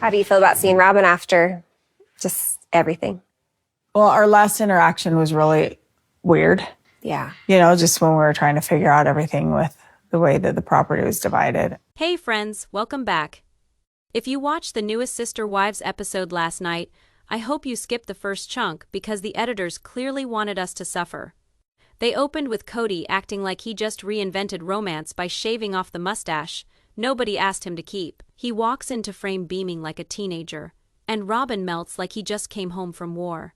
How do you feel about seeing Robyn after just everything? Well, our last interaction was really weird. Yeah. Just when we were trying to figure out everything with the way that the property was divided. Hey friends, welcome back. If you watched the newest Sister Wives episode last night, I hope you skipped the first chunk because the editors clearly wanted us to suffer. They opened with Kody acting like he just reinvented romance by shaving off the mustache nobody asked him to keep. He walks into frame beaming like a teenager, and Robyn melts like he just came home from war.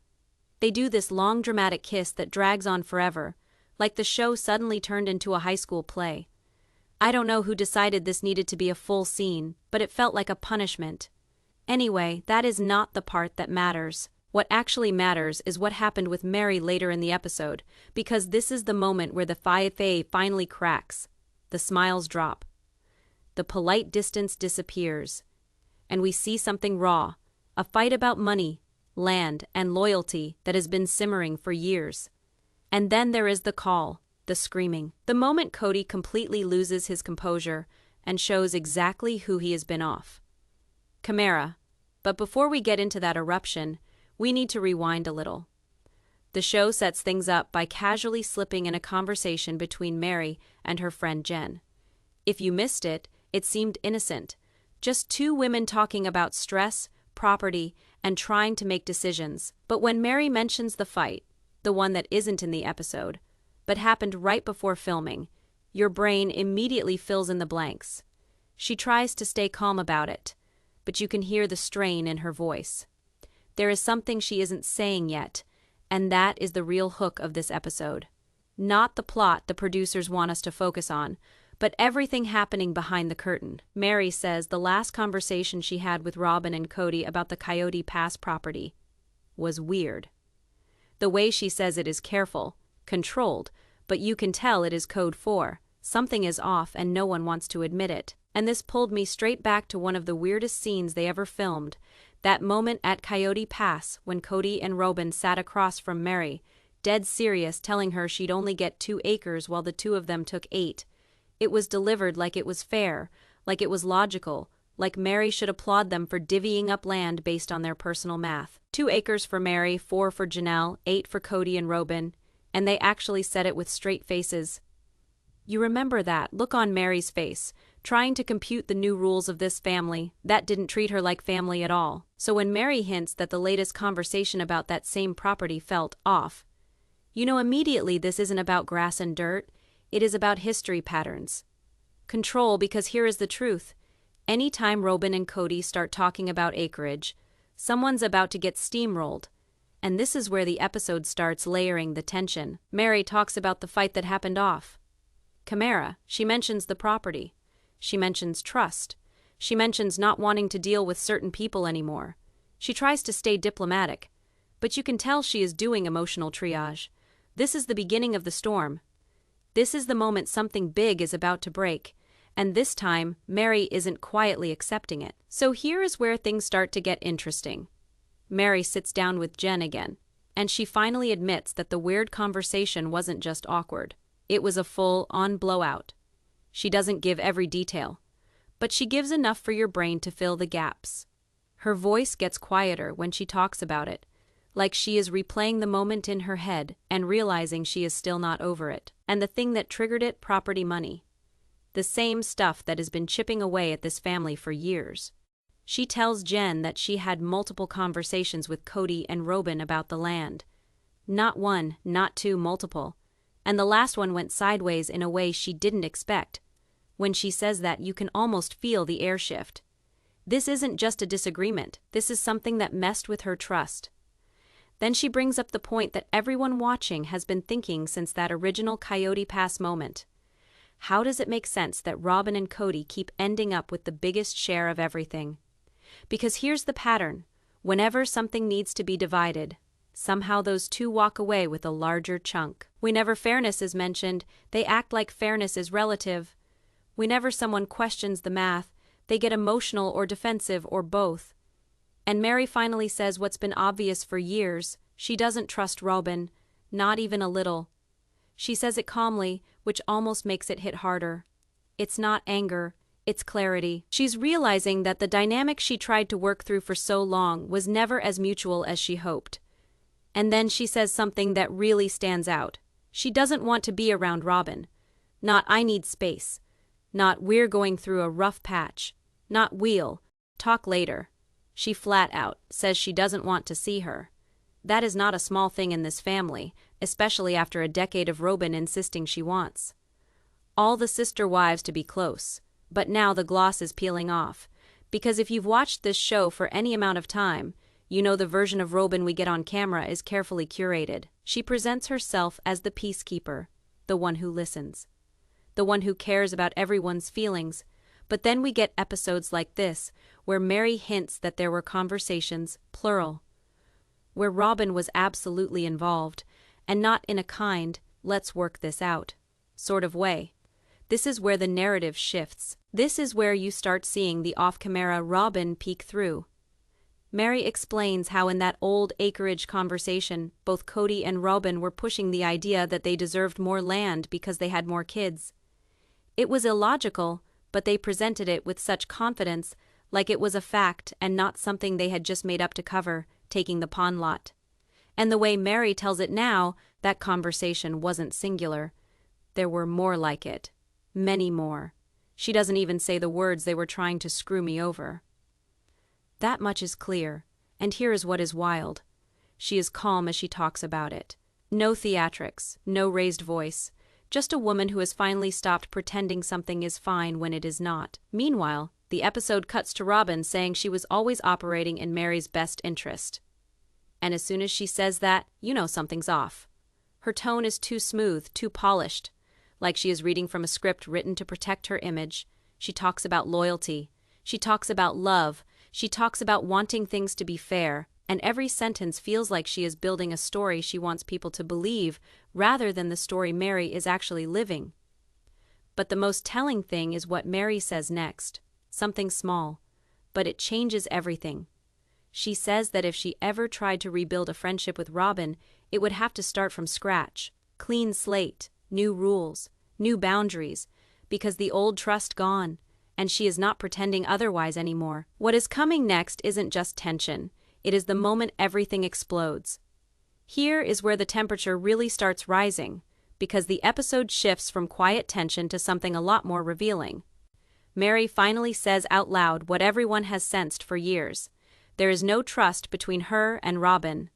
They do this long dramatic kiss that drags on forever, like the show suddenly turned into a high school play. I don't know who decided this needed to be a full scene, but it felt like a punishment. Anyway, that is not the part that matters. What actually matters is what happened with Meri later in the episode, because this is the moment where the fiancé finally cracks. The smiles drop. The polite distance disappears. And we see something raw, a fight about money, land, and loyalty that has been simmering for years. And then there is the call, the screaming. The moment Kody completely loses his composure and shows exactly who he has been off. Chimera. But before we get into that eruption, we need to rewind a little. The show sets things up by casually slipping in a conversation between Meri and her friend Jen. If you missed it, it seemed innocent. Just two women talking about stress, property, and trying to make decisions. But when Meri mentions the fight, the one that isn't in the episode, but happened right before filming, your brain immediately fills in the blanks. She tries to stay calm about it, but you can hear the strain in her voice. There is something she isn't saying yet, and that is the real hook of this episode. Not the plot the producers want us to focus on, but everything happening behind the curtain. Meri says the last conversation she had with Robyn and Kody about the Coyote Pass property was weird. The way she says it is careful, controlled, but you can tell it is code for something is off and no one wants to admit it. And this pulled me straight back to one of the weirdest scenes they ever filmed, that moment at Coyote Pass when Kody and Robyn sat across from Meri, dead serious, telling her she'd only get 2 acres while the two of them took 8. It was delivered like it was fair, like it was logical, like Meri should applaud them for divvying up land based on their personal math. 2 acres for Meri, 4 for Janelle, 8 for Kody and Robyn, and they actually said it with straight faces. You remember that look on Meri's face, trying to compute the new rules of this family, that didn't treat her like family at all. So when Meri hints that the latest conversation about that same property felt off, you know immediately this isn't about grass and dirt, it is about history patterns. Control, because here is the truth. Anytime Robyn and Kody start talking about acreage, someone's about to get steamrolled. And this is where the episode starts layering the tension. Meri talks about the fight that happened off. Chimera, she mentions the property. She mentions trust. She mentions not wanting to deal with certain people anymore. She tries to stay diplomatic, but you can tell she is doing emotional triage. This is the beginning of the storm. This is the moment something big is about to break, and this time, Meri isn't quietly accepting it. So here is where things start to get interesting. Meri sits down with Jen again, and she finally admits that the weird conversation wasn't just awkward. It was a full-on blowout. She doesn't give every detail, but she gives enough for your brain to fill the gaps. Her voice gets quieter when she talks about it, like she is replaying the moment in her head and realizing she is still not over it. And the thing that triggered it, property money. The same stuff that has been chipping away at this family for years. She tells Jen that she had multiple conversations with Kody and Robyn about the land. Not one, not two, multiple. And the last one went sideways in a way she didn't expect. When she says that, you can almost feel the air shift. This isn't just a disagreement, this is something that messed with her trust. Then she brings up the point that everyone watching has been thinking since that original Coyote Pass moment. How does it make sense that Robyn and Kody keep ending up with the biggest share of everything? Because here's the pattern. Whenever something needs to be divided, somehow those two walk away with a larger chunk. Whenever fairness is mentioned, they act like fairness is relative. Whenever someone questions the math, they get emotional or defensive or both. And Meri finally says what's been obvious for years. She doesn't trust Robyn, not even a little. She says it calmly, which almost makes it hit harder. It's not anger, It's clarity. She's realizing that the dynamic she tried to work through for so long was never as mutual as she hoped. And then she says something that really stands out. She doesn't want to be around Robyn. Not "I need space." Not "we're going through a rough patch." Not "we'll talk later." She flat out says she doesn't want to see her. That is not a small thing in this family, especially after a decade of Robyn insisting she wants all the sister wives to be close. But now the gloss is peeling off, because if you've watched this show for any amount of time, you know the version of Robyn we get on camera is carefully curated. She presents herself as the peacekeeper, the one who listens, the one who cares about everyone's feelings. But then we get episodes like this, where Meri hints that there were conversations, plural, where Robyn was absolutely involved, and not in a kind, "let's work this out" sort of way. This is where the narrative shifts. This is where you start seeing the off-camera Robyn peek through. Meri explains how in that old acreage conversation, both Kody and Robyn were pushing the idea that they deserved more land because they had more kids. It was illogical, but they presented it with such confidence, like it was a fact and not something they had just made up to cover, taking the pawn lot. And the way Meri tells it now, that conversation wasn't singular. There were more like it. Many more. She doesn't even say the words "they were trying to screw me over." That much is clear, and here is what is wild. She is calm as she talks about it. No theatrics, no raised voice, just a woman who has finally stopped pretending something is fine when it is not. Meanwhile, the episode cuts to Robyn saying she was always operating in Meri's best interest. And as soon as she says that, you know something's off. Her tone is too smooth, too polished, like she is reading from a script written to protect her image. She talks about loyalty. She talks about love. She talks about wanting things to be fair, and every sentence feels like she is building a story she wants people to believe, rather than the story Meri is actually living. But the most telling thing is what Meri says next. Something small, but it changes everything. She says that if she ever tried to rebuild a friendship with Robyn, it would have to start from scratch. Clean slate. New rules, new boundaries, because the old trust gone, and she is not pretending otherwise anymore. What is coming next isn't just tension, it is the moment everything explodes. Here is where the temperature really starts rising, because the episode shifts from quiet tension to something a lot more revealing. Meri finally says out loud what everyone has sensed for years. There is no trust between her and Robyn.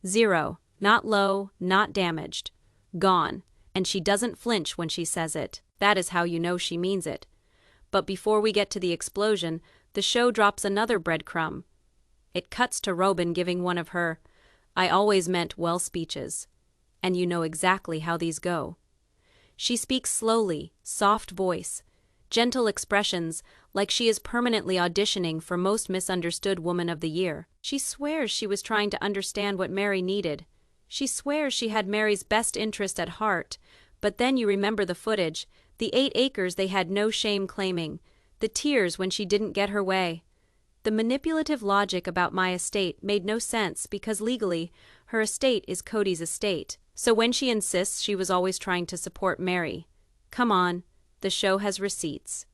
Zero, not low, not damaged. Gone. And she doesn't flinch when she says it. That is how you know she means it. But before we get to the explosion, the show drops another breadcrumb. It cuts to Robyn giving one of her "I always meant well" speeches. And you know exactly how these go. She speaks slowly, soft voice, gentle expressions, like she is permanently auditioning for Most Misunderstood Woman of the Year. She swears she was trying to understand what Meri needed. She swears she had Meri's best interest at heart, but then you remember the footage, the 8 acres they had no shame claiming, the tears when she didn't get her way. The manipulative logic about my estate made no sense because legally, her estate is Kody's estate. So when she insists she was always trying to support Meri, come on, the show has receipts.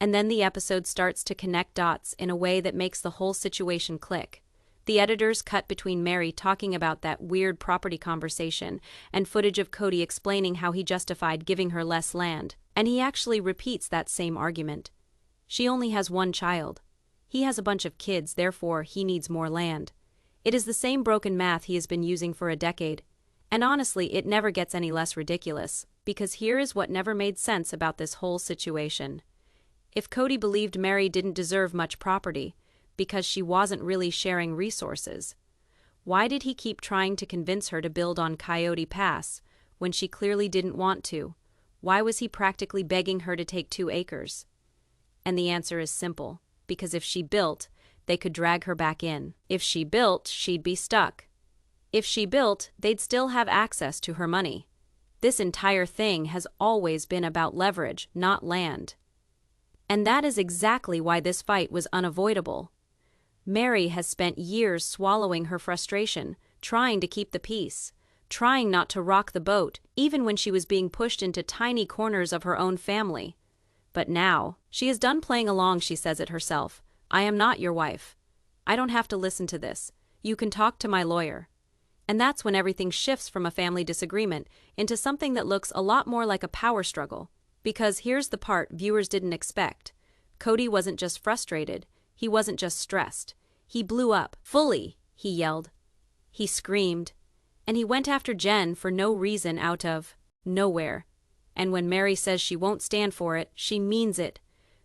And then the episode starts to connect dots in a way that makes the whole situation click. The editors cut between Meri talking about that weird property conversation and footage of Kody explaining how he justified giving her less land. And he actually repeats that same argument. She only has one child. He has a bunch of kids, therefore he needs more land. It is the same broken math he has been using for a decade. And honestly, it never gets any less ridiculous, because here is what never made sense about this whole situation. If Kody believed Meri didn't deserve much property, because she wasn't really sharing resources, why did he keep trying to convince her to build on Coyote Pass when she clearly didn't want to? Why was he practically begging her to take 2 acres? And the answer is simple, because if she built, they could drag her back in. If she built, she'd be stuck. If she built, they'd still have access to her money. This entire thing has always been about leverage, not land. And that is exactly why this fight was unavoidable. Meri has spent years swallowing her frustration, trying to keep the peace, trying not to rock the boat, even when she was being pushed into tiny corners of her own family. But now, she is done playing along. She says it herself. I am not your wife. I don't have to listen to this. You can talk to my lawyer. And that's when everything shifts from a family disagreement into something that looks a lot more like a power struggle. Because here's the part viewers didn't expect. Kody wasn't just frustrated. He wasn't just stressed. He blew up. Fully, he yelled. He screamed. And he went after Jen for no reason out of nowhere. And when Meri says she won't stand for it, she means it.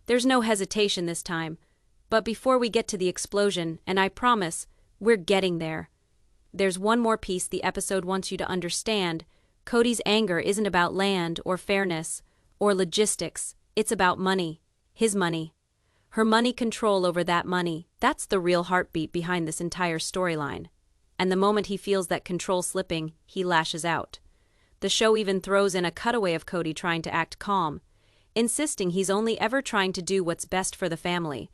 There's no hesitation this time. But before we get to the explosion, and I promise, we're getting there, there's one more piece the episode wants you to understand. Kody's anger isn't about land or fairness or logistics. It's about money. His money. Her money, control over that money. That's the real heartbeat behind this entire storyline. And the moment he feels that control slipping, he lashes out. The show even throws in a cutaway of Kody trying to act calm, insisting he's only ever trying to do what's best for the family.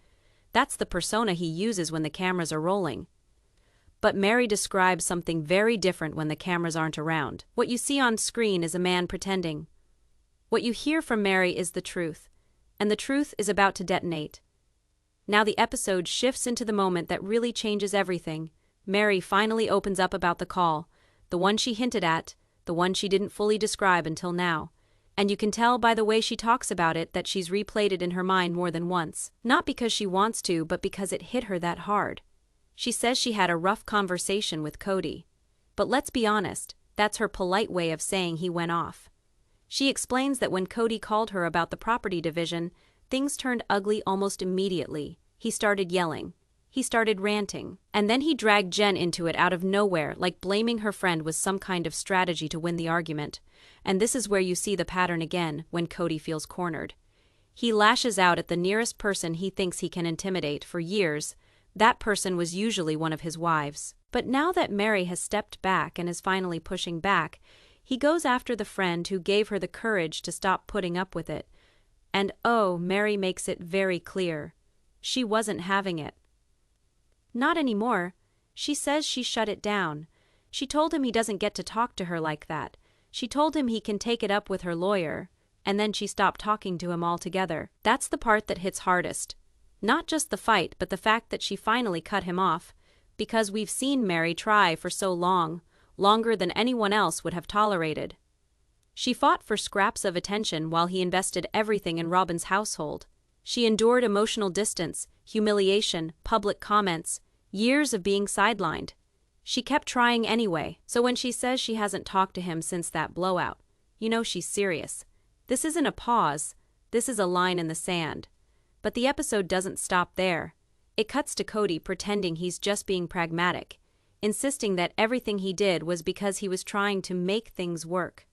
That's the persona he uses when the cameras are rolling. But Meri describes something very different when the cameras aren't around. What you see on screen is a man pretending. What you hear from Meri is the truth, and the truth is about to detonate. Now the episode shifts into the moment that really changes everything. Meri finally opens up about the call, the one she hinted at, the one she didn't fully describe until now. And you can tell by the way she talks about it that she's replayed it in her mind more than once. Not because she wants to, but because it hit her that hard. She says she had a rough conversation with Kody. But let's be honest, that's her polite way of saying he went off. She explains that when Kody called her about the property division, things turned ugly almost immediately. He started yelling. He started ranting. And then he dragged Jen into it out of nowhere, like blaming her friend was some kind of strategy to win the argument. And this is where you see the pattern again when Kody feels cornered. He lashes out at the nearest person he thinks he can intimidate. For years, that person was usually one of his wives. But now that Meri has stepped back and is finally pushing back, he goes after the friend who gave her the courage to stop putting up with it. And oh, Meri makes it very clear. She wasn't having it. Not anymore. She says she shut it down. She told him he doesn't get to talk to her like that. She told him he can take it up with her lawyer, and then she stopped talking to him altogether. That's the part that hits hardest. Not just the fight, but the fact that she finally cut him off, because we've seen Meri try for so long, longer than anyone else would have tolerated. She fought for scraps of attention while he invested everything in ROBYN'S household. She endured emotional distance, humiliation, public comments, years of being sidelined. She kept trying anyway, so when she says she hasn't talked to him since that blowout, you know she's serious. This isn't a pause, this is a line in the sand. But the episode doesn't stop there. It cuts to Kody pretending he's just being pragmatic, insisting that everything he did was because he was trying to make things work,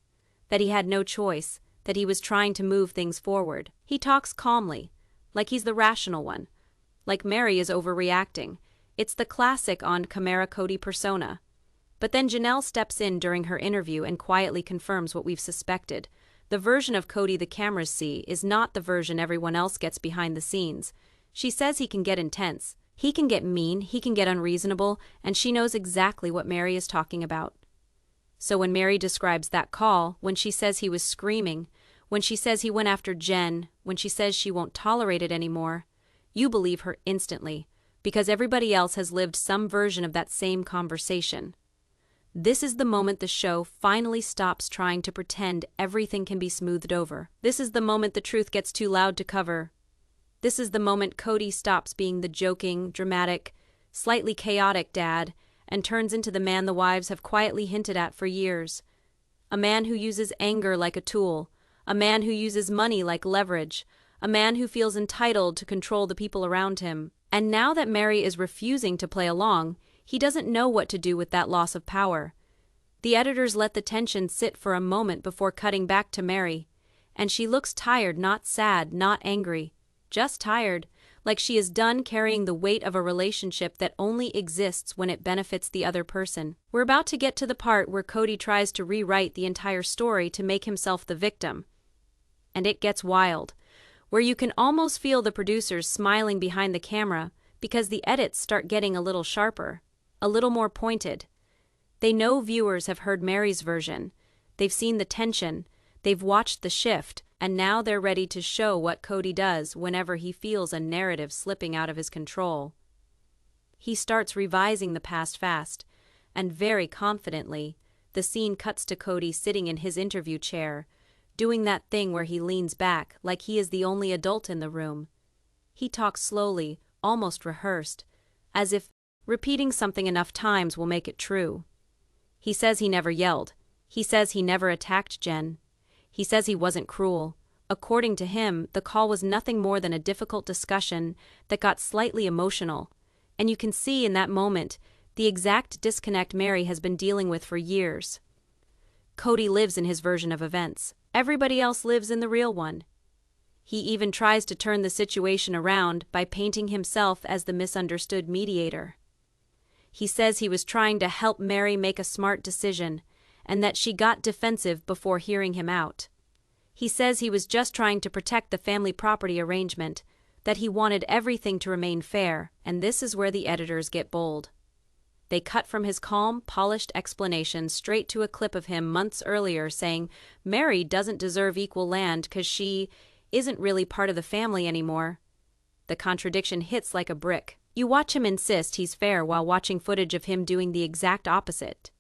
that he had no choice, that he was trying to move things forward. He talks calmly, like he's the rational one, like Meri is overreacting. It's the classic on camera Kody persona. But then Janelle steps in during her interview and quietly confirms what we've suspected. The version of Kody the cameras see is not the version everyone else gets behind the scenes. She says he can get intense, he can get mean, he can get unreasonable, and she knows exactly what Meri is talking about. So when Meri describes that call, when she says he was screaming, when she says he went after Jen, when she says she won't tolerate it anymore, you believe her instantly, because everybody else has lived some version of that same conversation. This is the moment the show finally stops trying to pretend everything can be smoothed over. This is the moment the truth gets too loud to cover. This is the moment Kody stops being the joking, dramatic, slightly chaotic dad and turns into the man the wives have quietly hinted at for years. A man who uses anger like a tool, a man who uses money like leverage, a man who feels entitled to control the people around him. And now that Meri is refusing to play along, he doesn't know what to do with that loss of power. The editors let the tension sit for a moment before cutting back to Meri, and she looks tired, not sad, not angry, just tired, like she is done carrying the weight of a relationship that only exists when it benefits the other person. We're about to get to the part where Kody tries to rewrite the entire story to make himself the victim. And it gets wild, where you can almost feel the producers smiling behind the camera because the edits start getting a little sharper, a little more pointed. They know viewers have heard Meri's version, they've seen the tension, they've watched the shift, and now they're ready to show what Kody does whenever he feels a narrative slipping out of his control. He starts revising the past fast, and very confidently, the scene cuts to Kody sitting in his interview chair, doing that thing where he leans back like he is the only adult in the room. He talks slowly, almost rehearsed, as if repeating something enough times will make it true. He says he never yelled. He says he never attacked Jen. He says he wasn't cruel. According to him, the call was nothing more than a difficult discussion that got slightly emotional, and you can see in that moment the exact disconnect Meri has been dealing with for years. Kody lives in his version of events. Everybody else lives in the real one. He even tries to turn the situation around by painting himself as the misunderstood mediator. He says he was trying to help Meri make a smart decision, and that she got defensive before hearing him out. He says he was just trying to protect the family property arrangement, that he wanted everything to remain fair, and this is where the editors get bold. They cut from his calm, polished explanation straight to a clip of him months earlier saying Meri doesn't deserve equal land because she isn't really part of the family anymore. The contradiction hits like a brick. You watch him insist he's fair while watching footage of him doing the exact opposite.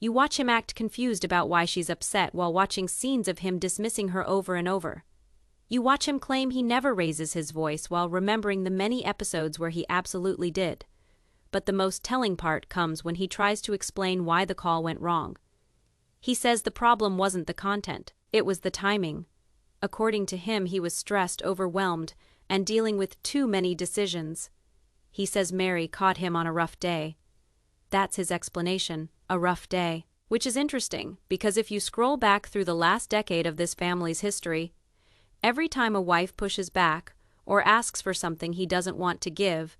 You watch him act confused about why she's upset while watching scenes of him dismissing her over and over. You watch him claim he never raises his voice while remembering the many episodes where he absolutely did. But the most telling part comes when he tries to explain why the call went wrong. He says the problem wasn't the content, it was the timing. According to him, he was stressed, overwhelmed, and dealing with too many decisions. He says Meri caught him on a rough day. That's his explanation, a rough day. Which is interesting, because if you scroll back through the last decade of this family's history, every time a wife pushes back or asks for something he doesn't want to give,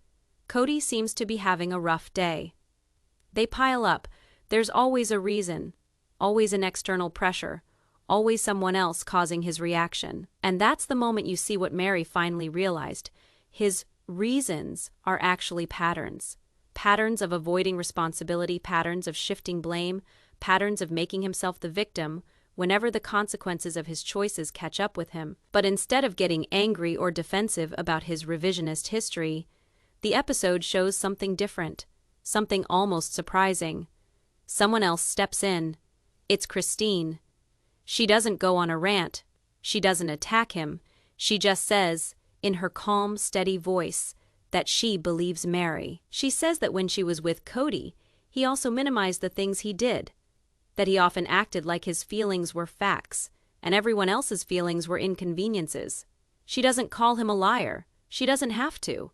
Kody seems to be having a rough day. They pile up. There's always a reason, always an external pressure, always someone else causing his reaction. And that's the moment you see what Meri finally realized. His reasons are actually patterns. Patterns of avoiding responsibility, patterns of shifting blame, patterns of making himself the victim whenever the consequences of his choices catch up with him. But instead of getting angry or defensive about his revisionist history, the episode shows something different, something almost surprising. Someone else steps in. It's Christine. She doesn't go on a rant. She doesn't attack him. She just says, in her calm, steady voice, that she believes Meri. She says that when she was with Kody, he also minimized the things he did, that he often acted like his feelings were facts, and everyone else's feelings were inconveniences. She doesn't call him a liar. She doesn't have to.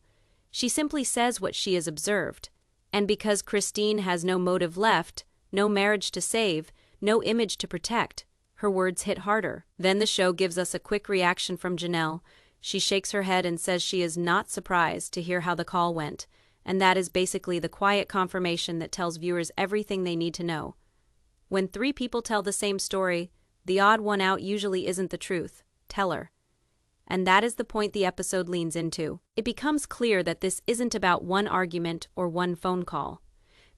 She simply says what she has observed. And because Christine has no motive left, no marriage to save, no image to protect, her words hit harder. Then the show gives us a quick reaction from Janelle. She shakes her head and says she is not surprised to hear how the call went, and that is basically the quiet confirmation that tells viewers everything they need to know. When three people tell the same story, the odd one out usually isn't the truth teller. And that is the point the episode leans into. It becomes clear that this isn't about one argument or one phone call.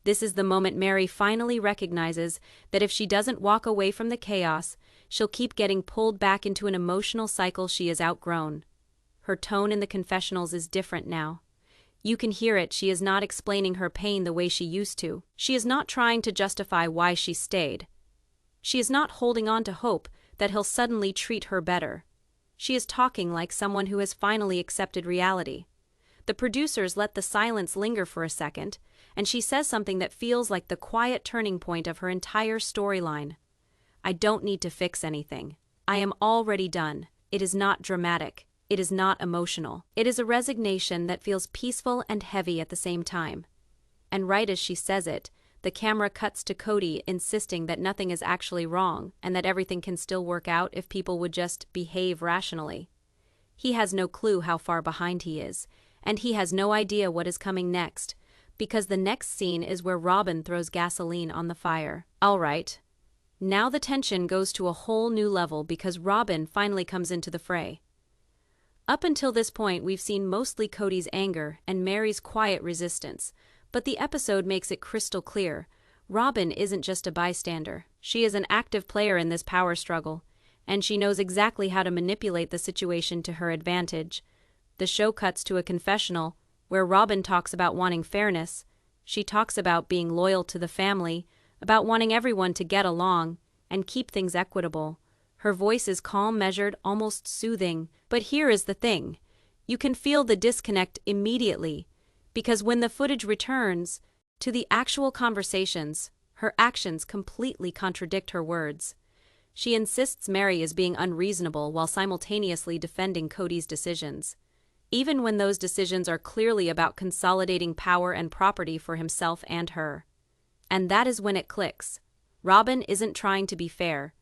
This is the moment Meri finally recognizes that if she doesn't walk away from the chaos, she'll keep getting pulled back into an emotional cycle she has outgrown. Her tone in the confessionals is different now. You can hear it. She is not explaining her pain the way she used to. She is not trying to justify why she stayed. She is not holding on to hope that he'll suddenly treat her better. She is talking like someone who has finally accepted reality. The producers let the silence linger for a second, and she says something that feels like the quiet turning point of her entire storyline. I don't need to fix anything. I am already done. It is not dramatic. It is not emotional. It is a resignation that feels peaceful and heavy at the same time. And right as she says it, the camera cuts to Kody insisting that nothing is actually wrong and that everything can still work out if people would just behave rationally. He has no clue how far behind he is, and he has no idea what is coming next, because the next scene is where Robyn throws gasoline on the fire. All right. Now the tension goes to a whole new level because Robyn finally comes into the fray. Up until this point, we've seen mostly Kody's anger and Meri's quiet resistance, but the episode makes it crystal clear. Robyn isn't just a bystander. She is an active player in this power struggle, and she knows exactly how to manipulate the situation to her advantage. The show cuts to a confessional, where Robyn talks about wanting fairness. She talks about being loyal to the family, about wanting everyone to get along and keep things equitable. Her voice is calm, measured, almost soothing. But here is the thing. You can feel the disconnect immediately, because when the footage returns to the actual conversations, her actions completely contradict her words. She insists Meri is being unreasonable while simultaneously defending Kody's decisions, even when those decisions are clearly about consolidating power and property for himself and her. And that is when it clicks. Robyn isn't trying to be fair.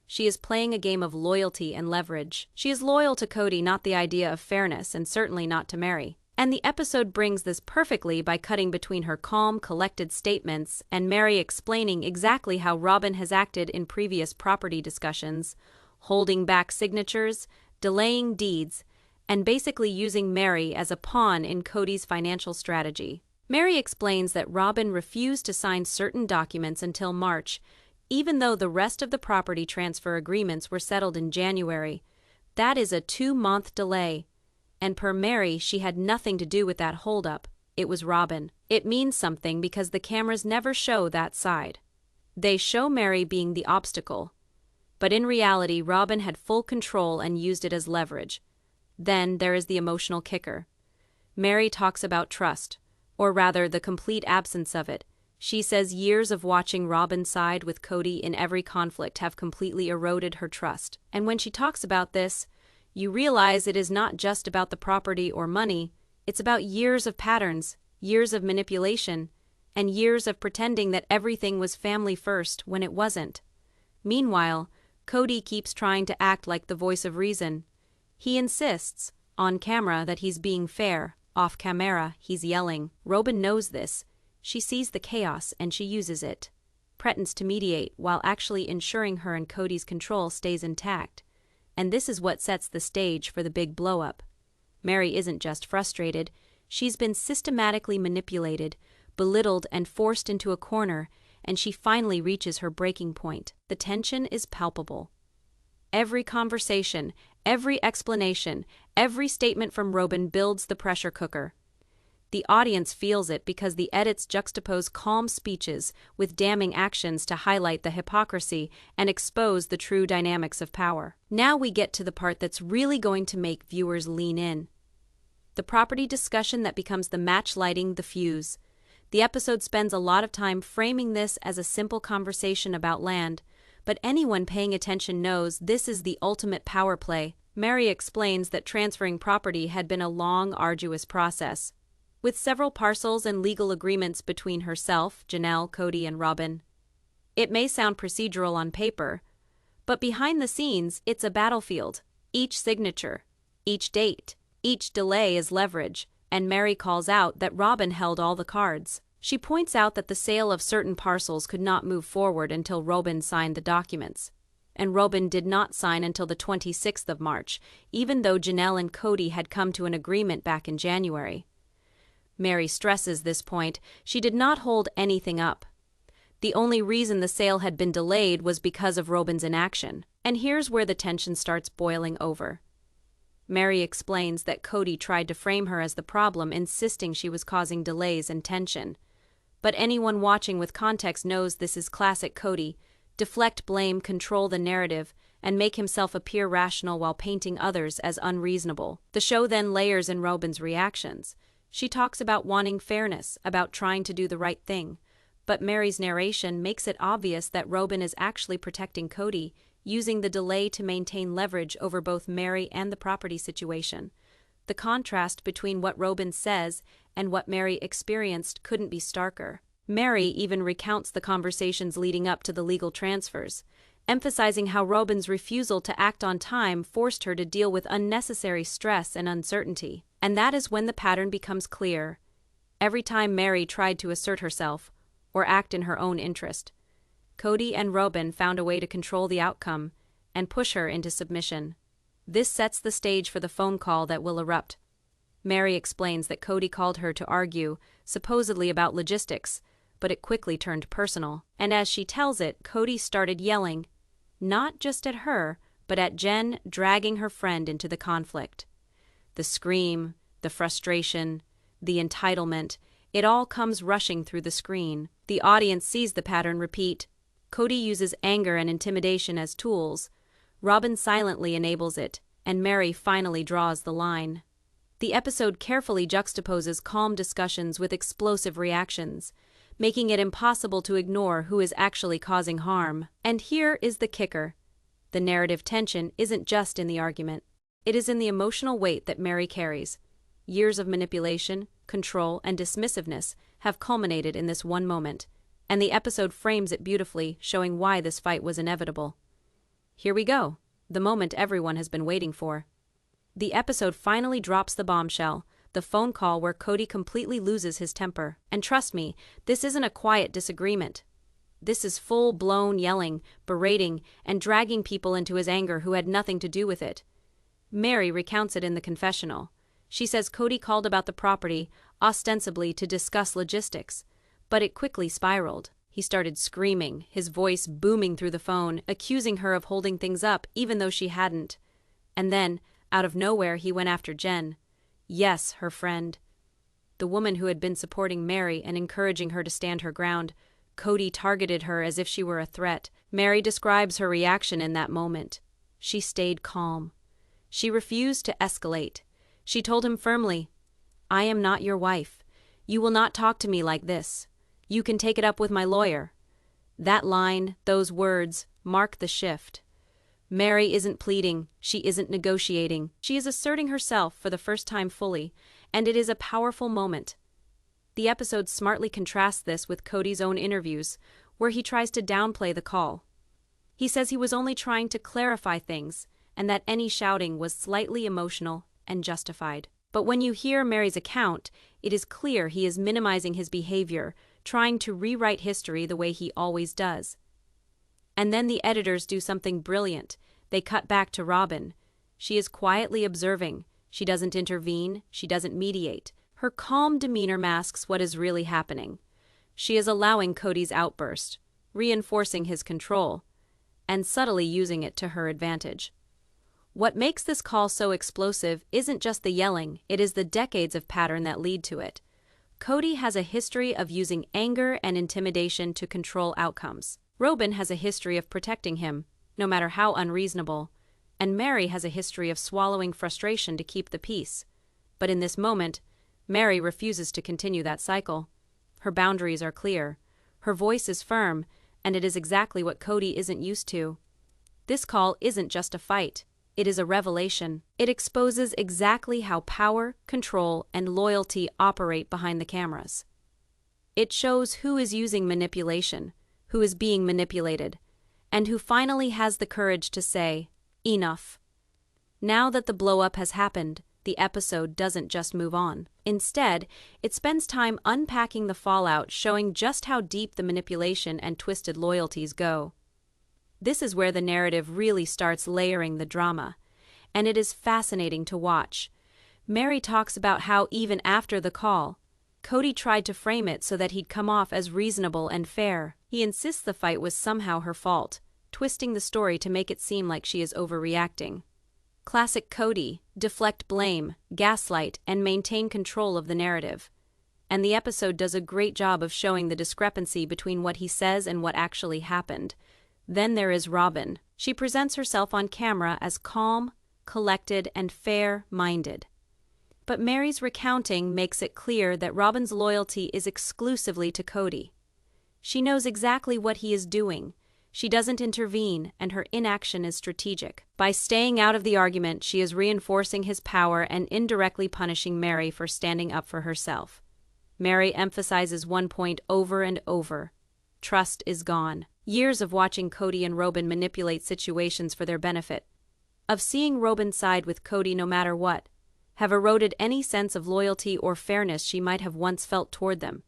She is playing a game of loyalty and leverage. She is loyal to Kody, not the idea of fairness, and certainly not to Meri. And the episode brings this perfectly by cutting between her calm, collected statements and Meri explaining exactly how Robyn has acted in previous property discussions, holding back signatures, delaying deeds, and basically using Meri as a pawn in Kody's financial strategy. Meri explains that Robyn refused to sign certain documents until March, even though the rest of the property transfer agreements were settled in January. That is a 2-month delay. And per Meri, she had nothing to do with that holdup. It was Robyn. It means something because the cameras never show that side. They show Meri being the obstacle. But in reality, Robyn had full control and used it as leverage. Then there is the emotional kicker. Meri talks about trust, or rather the complete absence of it. She says years of watching Robyn side with Kody in every conflict have completely eroded her trust. And when she talks about this, you realize it is not just about the property or money, it's about years of patterns, years of manipulation, and years of pretending that everything was family first when it wasn't. Meanwhile, Kody keeps trying to act like the voice of reason. He insists, on camera, that he's being fair. Off camera, he's yelling. Robyn knows this. She sees the chaos and she uses it. Pretends to mediate while actually ensuring her and Kody's control stays intact. And this is what sets the stage for the big blow-up. Meri isn't just frustrated. She's been systematically manipulated, belittled, and forced into a corner, and she finally reaches her breaking point. The tension is palpable. Every conversation, every explanation, every statement from Robyn builds the pressure cooker. The audience feels it because the edits juxtapose calm speeches with damning actions to highlight the hypocrisy and expose the true dynamics of power. Now we get to the part that's really going to make viewers lean in. The property discussion that becomes the match lighting the fuse. The episode spends a lot of time framing this as a simple conversation about land, but anyone paying attention knows this is the ultimate power play. Meri explains that transferring property had been a long, arduous process, with several parcels and legal agreements between herself, Janelle, Kody, and Robyn. It may sound procedural on paper, but behind the scenes, it's a battlefield. Each signature, each date, each delay is leverage, and Meri calls out that Robyn held all the cards. She points out that the sale of certain parcels could not move forward until Robyn signed the documents. And Robyn did not sign until the 26th of March, even though Janelle and Kody had come to an agreement back in January. Meri stresses this point. She did not hold anything up. The only reason the sale had been delayed was because of Robyn's inaction. And here's where the tension starts boiling over. Meri explains that Kody tried to frame her as the problem, insisting she was causing delays and tension. But anyone watching with context knows this is classic Kody. Deflect blame, control the narrative, and make himself appear rational while painting others as unreasonable. The show then layers in Robyn's reactions. She talks about wanting fairness, about trying to do the right thing. But Meri's narration makes it obvious that Robyn is actually protecting Kody, using the delay to maintain leverage over both Meri and the property situation. The contrast between what Robyn says and what Meri experienced couldn't be starker. Meri even recounts the conversations leading up to the legal transfers, emphasizing how Robyn's refusal to act on time forced her to deal with unnecessary stress and uncertainty. And that is when the pattern becomes clear. Every time Meri tried to assert herself, or act in her own interest, Kody and Robyn found a way to control the outcome and push her into submission. This sets the stage for the phone call that will erupt. Meri explains that Kody called her to argue, supposedly about logistics, but it quickly turned personal. And as she tells it, Kody started yelling, not just at her, but at Jen dragging her friend into the conflict. The scream, the frustration, the entitlement, it all comes rushing through the screen. The audience sees the pattern repeat. Kody uses anger and intimidation as tools. Robyn silently enables it, and Meri finally draws the line. The episode carefully juxtaposes calm discussions with explosive reactions, making it impossible to ignore who is actually causing harm. And here is the kicker. The narrative tension isn't just in the argument. It is in the emotional weight that Meri carries. Years of manipulation, control, and dismissiveness have culminated in this one moment, and the episode frames it beautifully, showing why this fight was inevitable. Here we go, the moment everyone has been waiting for. The episode finally drops the bombshell, the phone call where Kody completely loses his temper. And trust me, this isn't a quiet disagreement. This is full-blown yelling, berating, and dragging people into his anger who had nothing to do with it. Meri recounts it in the confessional. She says Kody called about the property, ostensibly to discuss logistics, but it quickly spiraled. He started screaming, his voice booming through the phone, accusing her of holding things up even though she hadn't. And then, out of nowhere, he went after Jen. Yes, her friend. The woman who had been supporting Meri and encouraging her to stand her ground. Kody targeted her as if she were a threat. Meri describes her reaction in that moment. She stayed calm. She refused to escalate. She told him firmly, "I am not your wife. You will not talk to me like this. You can take it up with my lawyer." That line, those words, mark the shift. Meri isn't pleading, she isn't negotiating, she is asserting herself for the first time fully, and it is a powerful moment. The episode smartly contrasts this with Kody's own interviews, where he tries to downplay the call. He says he was only trying to clarify things, and that any shouting was slightly emotional and justified. But when you hear Meri's account, it is clear he is minimizing his behavior, trying to rewrite history the way he always does. And then the editors do something brilliant. They cut back to Robyn. She is quietly observing. She doesn't intervene. She doesn't mediate. Her calm demeanor masks what is really happening. She is allowing Kody's outburst, reinforcing his control, and subtly using it to her advantage. What makes this call so explosive isn't just the yelling, it is the decades of pattern that lead to it. Kody has a history of using anger and intimidation to control outcomes. Robyn has a history of protecting him, no matter how unreasonable, and Meri has a history of swallowing frustration to keep the peace. But in this moment, Meri refuses to continue that cycle. Her boundaries are clear, her voice is firm, and it is exactly what Kody isn't used to. This call isn't just a fight. It is a revelation. It exposes exactly how power, control, and loyalty operate behind the cameras. It shows who is using manipulation, who is being manipulated, and who finally has the courage to say, "Enough." Now that the blow-up has happened, the episode doesn't just move on. Instead, it spends time unpacking the fallout, showing just how deep the manipulation and twisted loyalties go. This is where the narrative really starts layering the drama, and it is fascinating to watch. Meri talks about how even after the call, Kody tried to frame it so that he'd come off as reasonable and fair. He insists the fight was somehow her fault, twisting the story to make it seem like she is overreacting. Classic Kody: deflect blame, gaslight, and maintain control of the narrative. And the episode does a great job of showing the discrepancy between what he says and what actually happened. Then there is Robyn. She presents herself on camera as calm, collected, and fair-minded. But Meri's recounting makes it clear that Robyn's loyalty is exclusively to Kody. She knows exactly what he is doing. She doesn't intervene, and her inaction is strategic. By staying out of the argument, she is reinforcing his power and indirectly punishing Meri for standing up for herself. Meri emphasizes one point over and over: trust is gone. Years of watching Kody and Robyn manipulate situations for their benefit, of seeing Robyn side with Kody no matter what, have eroded any sense of loyalty or fairness she might have once felt toward them.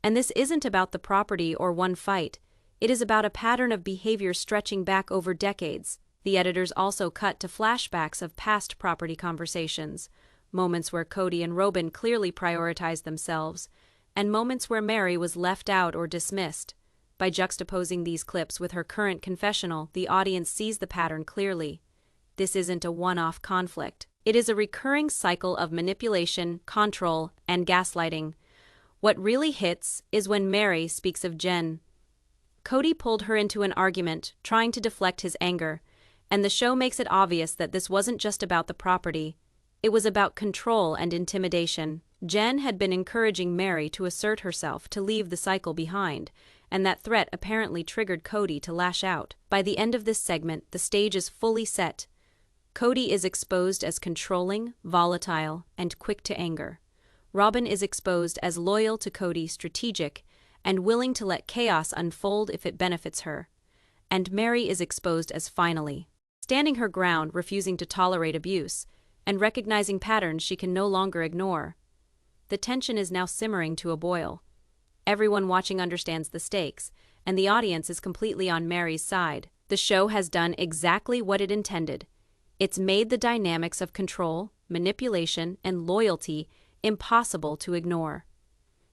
And this isn't about the property or one fight. It is about a pattern of behavior stretching back over decades. The editors also cut to flashbacks of past property conversations, moments where Kody and Robyn clearly prioritized themselves, and moments where Meri was left out or dismissed. By juxtaposing these clips with her current confessional, the audience sees the pattern clearly. this isn't a one-off conflict. It is a recurring cycle of manipulation, control, and gaslighting. What really hits is when Meri speaks of Jen. Kody pulled her into an argument, trying to deflect his anger, and the show makes it obvious that this wasn't just about the property. It was about control and intimidation. Jen had been encouraging Meri to assert herself, to leave the cycle behind, and that threat apparently triggered Kody to lash out. By the end of this segment, the stage is fully set. Kody is exposed as controlling, volatile, and quick to anger. Robyn is exposed as loyal to Kody, strategic, and willing to let chaos unfold if it benefits her. And Meri is exposed as finally standing her ground, refusing to tolerate abuse, and recognizing patterns she can no longer ignore. The tension is now simmering to a boil. Everyone watching understands the stakes, and the audience is completely on Meri's side. The show has done exactly what it intended. It's made the dynamics of control, manipulation, and loyalty impossible to ignore.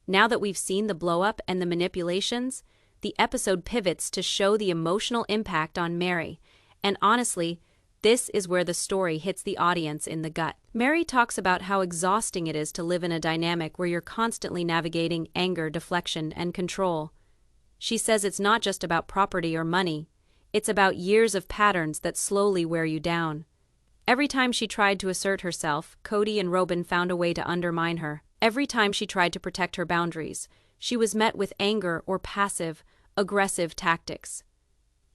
Now that we've seen the blow-up and the manipulations, the episode pivots to show the emotional impact on Meri, and honestly, this is where the story hits the audience in the gut. Meri talks about how exhausting it is to live in a dynamic where you're constantly navigating anger, deflection, and control. She says it's not just about property or money, it's about years of patterns that slowly wear you down. Every time she tried to assert herself, Kody and Robyn found a way to undermine her. Every time she tried to protect her boundaries, she was met with anger or passive, aggressive tactics.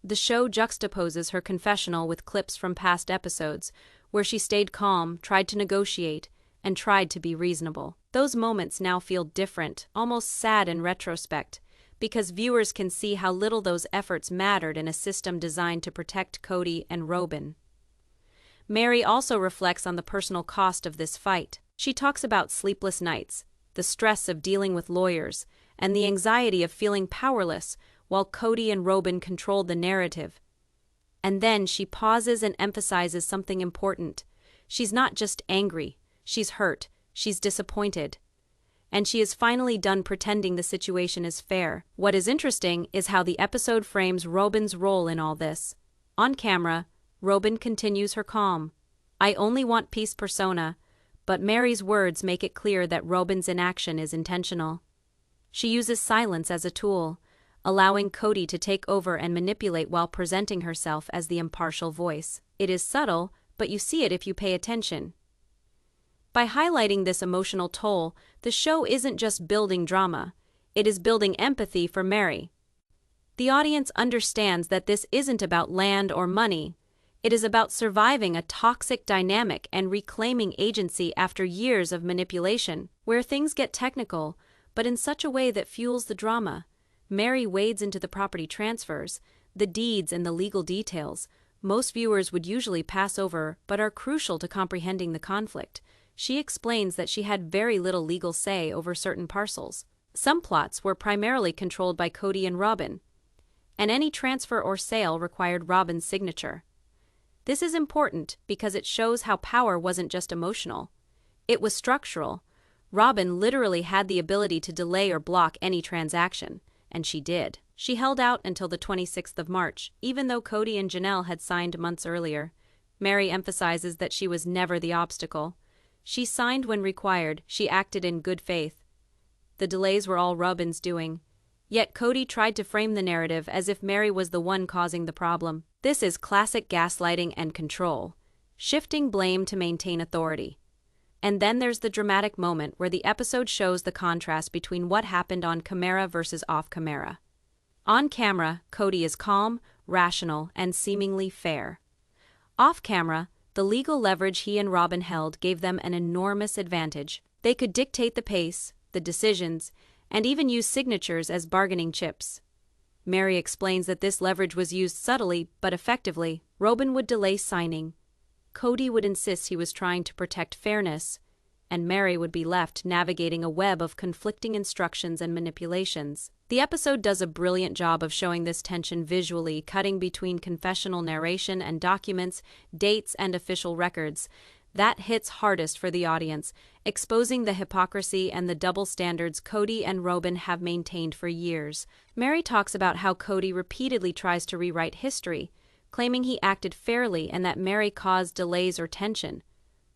The show juxtaposes her confessional with clips from past episodes, where she stayed calm, tried to negotiate, and tried to be reasonable. Those moments now feel different, almost sad in retrospect, because viewers can see how little those efforts mattered in a system designed to protect Kody and Robyn. Meri also reflects on the personal cost of this fight. She talks about sleepless nights, the stress of dealing with lawyers, and the anxiety of feeling powerless while Kody and Robyn controlled the narrative. And then she pauses and emphasizes something important. She's not just angry, she's hurt, she's disappointed. And she is finally done pretending the situation is fair. What is interesting is how the episode frames Robyn's role in all this. On camera, Robyn continues her calm, "I only want peace" persona, but Meri's words make it clear that Robyn's inaction is intentional. She uses silence as a tool, allowing Kody to take over and manipulate while presenting herself as the impartial voice. It is subtle, but you see it if you pay attention. By highlighting this emotional toll, the show isn't just building drama, it is building empathy for Meri. The audience understands that this isn't about land or money. It is about surviving a toxic dynamic and reclaiming agency after years of manipulation, where things get technical, but in such a way that fuels the drama. Meri wades into the property transfers, the deeds and the legal details most viewers would usually pass over but are crucial to comprehending the conflict. She explains that she had very little legal say over certain parcels. Some plots were primarily controlled by Kody and Robyn, and any transfer or sale required Robyn's signature. This is important because it shows how power wasn't just emotional. It was structural. Robyn literally had the ability to delay or block any transaction, and she did. She held out until the 26th of March, even though Kody and Janelle had signed months earlier. Meri emphasizes that she was never the obstacle. She signed when required, she acted in good faith. The delays were all Robyn's doing. Yet Kody tried to frame the narrative as if Meri was the one causing the problem. This is classic gaslighting and control, shifting blame to maintain authority. And then there's the dramatic moment where the episode shows the contrast between what happened on camera versus off camera. On camera, Kody is calm, rational, and seemingly fair. Off camera, the legal leverage he and Robyn held gave them an enormous advantage. They could dictate the pace, the decisions, and even use signatures as bargaining chips. Meri explains that this leverage was used subtly but effectively. Robyn would delay signing. Kody would insist he was trying to protect fairness, and Meri would be left navigating a web of conflicting instructions and manipulations. The episode does a brilliant job of showing this tension visually, cutting between confessional narration and documents, dates, and official records. That hits hardest for the audience, exposing the hypocrisy and the double standards Kody and Robyn have maintained for years. Meri talks about how Kody repeatedly tries to rewrite history, claiming he acted fairly and that Meri caused delays or tension.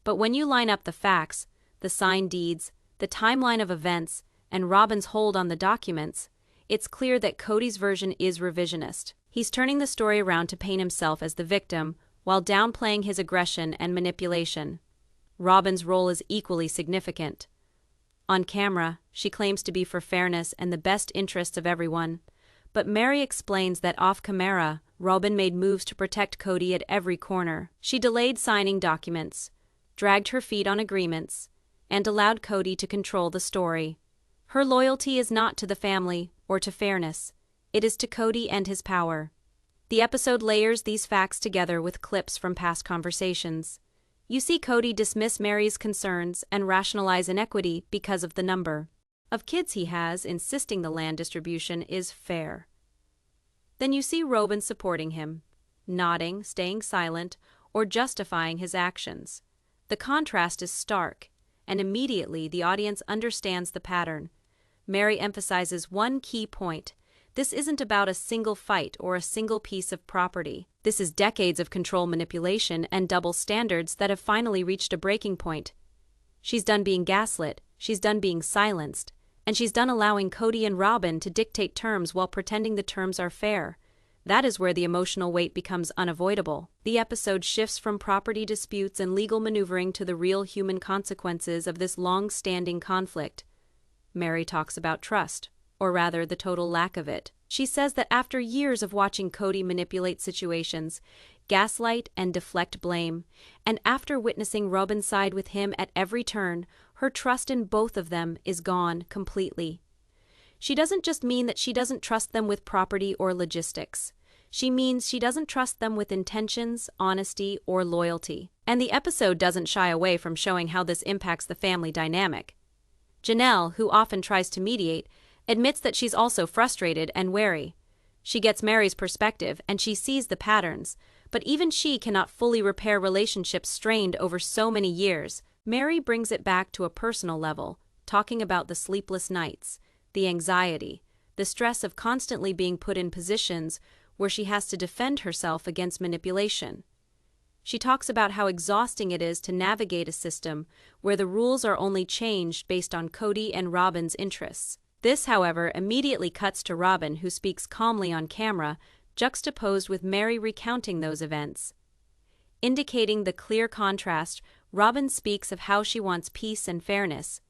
But when you line up the facts, the signed deeds, the timeline of events, and Robyn's hold on the documents, it's clear that Kody's version is revisionist. He's turning the story around to paint himself as the victim, while downplaying his aggression and manipulation. Robyn's role is equally significant. On camera, she claims to be for fairness and the best interests of everyone. But Meri explains that off-camera, Robyn made moves to protect Kody at every corner. She delayed signing documents, dragged her feet on agreements, and allowed Kody to control the story. Her loyalty is not to the family or to fairness. It is to Kody and his power. The episode layers these facts together with clips from past conversations. You see Kody dismiss Meri's concerns and rationalize inequity because of the number of kids he has, insisting the land distribution is fair. Then you see Robyn supporting him, nodding, staying silent, or justifying his actions. The contrast is stark, and immediately the audience understands the pattern. Meri emphasizes one key point. This isn't about a single fight or a single piece of property. This is decades of control manipulation and double standards that have finally reached a breaking point. She's done being gaslit, she's done being silenced, and she's done allowing Kody and Robyn to dictate terms while pretending the terms are fair. That is where the emotional weight becomes unavoidable. The episode shifts from property disputes and legal maneuvering to the real human consequences of this long-standing conflict. Meri talks about trust, or rather the total lack of it. She says that after years of watching Kody manipulate situations, gaslight and deflect blame, and after witnessing Robyn side with him at every turn, her trust in both of them is gone completely. She doesn't just mean that she doesn't trust them with property or logistics. She means she doesn't trust them with intentions, honesty, or loyalty. And the episode doesn't shy away from showing how this impacts the family dynamic. Janelle, who often tries to mediate, admits that she's also frustrated and wary. She gets Meri's perspective and she sees the patterns, but even she cannot fully repair relationships strained over so many years. Meri brings it back to a personal level, talking about the sleepless nights, the anxiety, the stress of constantly being put in positions where she has to defend herself against manipulation. She talks about how exhausting it is to navigate a system where the rules are only changed based on Kody and Robyn's interests. This, however, immediately cuts to Robyn, who speaks calmly on camera, juxtaposed with Meri recounting those events. Indicating the clear contrast, Robyn speaks of how she wants peace and fairness.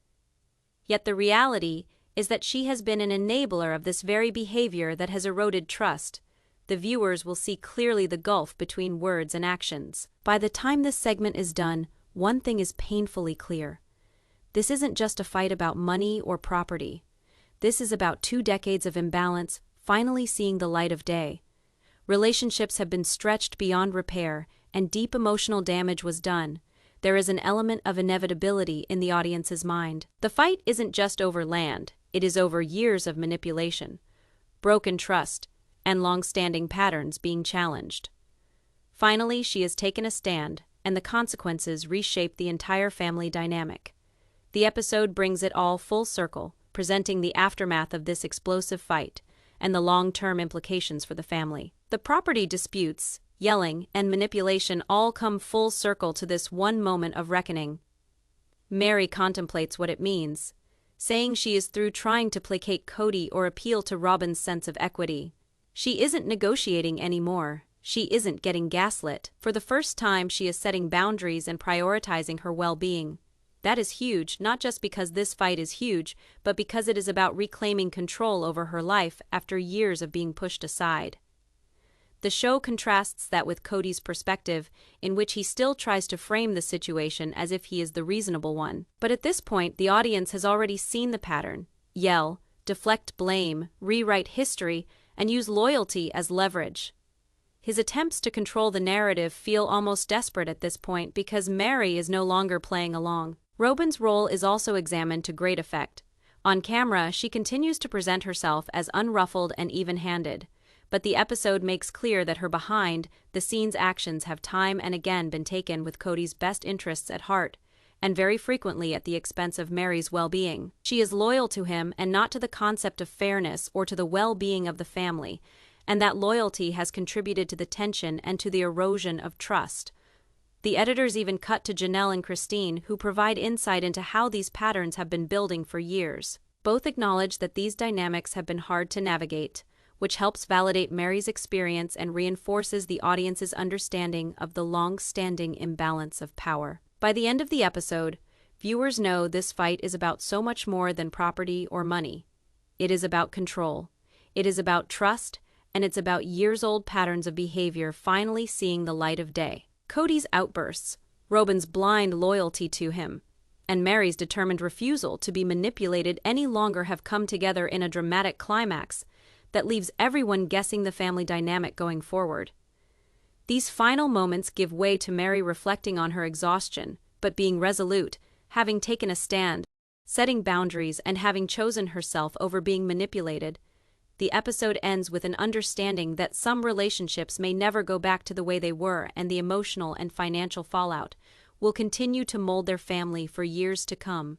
Yet the reality is that she has been an enabler of this very behavior that has eroded trust. The viewers will see clearly the gulf between words and actions. By the time this segment is done, one thing is painfully clear. This isn't just a fight about money or property. This is about 2 decades of imbalance finally seeing the light of day. Relationships have been stretched beyond repair, and deep emotional damage was done. There is an element of inevitability in the audience's mind. The fight isn't just over land, it is over years of manipulation, broken trust, and long-standing patterns being challenged. Finally, she has taken a stand, and the consequences reshape the entire family dynamic. The episode brings it all full circle, presenting the aftermath of this explosive fight and the long-term implications for the family. The property disputes, yelling, and manipulation all come full circle to this one moment of reckoning. Meri contemplates what it means, saying she is through trying to placate Kody or appeal to Robyn's sense of equity. She isn't negotiating anymore. She isn't getting gaslit. For the first time, she is setting boundaries and prioritizing her well-being. That is huge, not just because this fight is huge, but because it is about reclaiming control over her life after years of being pushed aside. The show contrasts that with Kody's perspective, in which he still tries to frame the situation as if he is the reasonable one. But at this point, the audience has already seen the pattern: yell, deflect blame, rewrite history, and use loyalty as leverage. His attempts to control the narrative feel almost desperate at this point because Meri is no longer playing along. Robyn's role is also examined to great effect. On camera, she continues to present herself as unruffled and even-handed, but the episode makes clear that her behind-the-scenes actions have time and again been taken with Kody's best interests at heart, and very frequently at the expense of Meri's well-being. She is loyal to him and not to the concept of fairness or to the well-being of the family, and that loyalty has contributed to the tension and to the erosion of trust. The editors even cut to Janelle and Christine, who provide insight into how these patterns have been building for years. Both acknowledge that these dynamics have been hard to navigate, which helps validate Meri's experience and reinforces the audience's understanding of the long-standing imbalance of power. By the end of the episode, viewers know this fight is about so much more than property or money. It is about control, it is about trust, and it's about years-old patterns of behavior finally seeing the light of day. Kody's outbursts, ROBYN'S blind loyalty to him, and Meri's determined refusal to be manipulated any longer have come together in a dramatic climax that leaves everyone guessing the family dynamic going forward. These final moments give way to Meri reflecting on her exhaustion, but being resolute, having taken a stand, setting boundaries, and having chosen herself over being manipulated. The episode ends with an understanding that some relationships may never go back to the way they were, and the emotional and financial fallout will continue to mold their family for years to come.